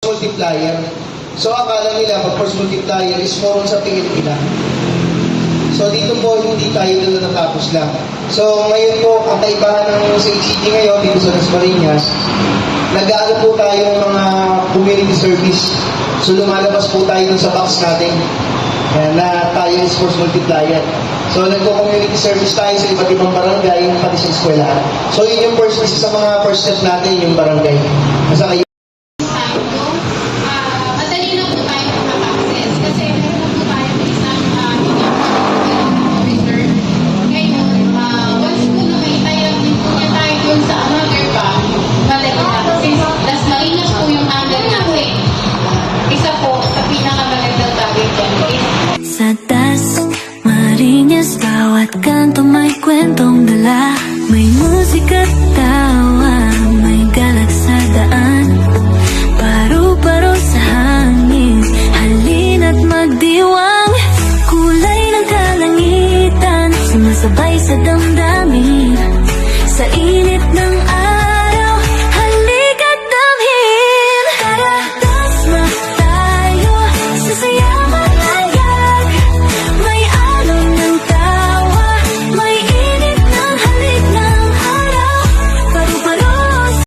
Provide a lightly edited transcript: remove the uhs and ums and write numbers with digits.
multiplier. So akala nila pag force multiplier is more on sa PNP lang. So dito po hindi tayo doon natatapos lang. So ngayon po ang kaibahan ng sa ECD ngayon dito sa Las Marinas, nag-aano po tayo ng mga community service. So lumalabas po tayo dun sa box natin na tayo is force multiplier. So nagko-community service tayo sa iba't ibang barangay pati sa eskwelahan. So yun yung first isa sa mga first step natin yung barangay. Kasi sa Das Marinas, bawat kanto may kwentong dala. May musika at tawa, may galak sa daan. Paru-paro sa hangin, halina't magdiwang. Kulay ng kalangitan, sumasabay sa damdamin.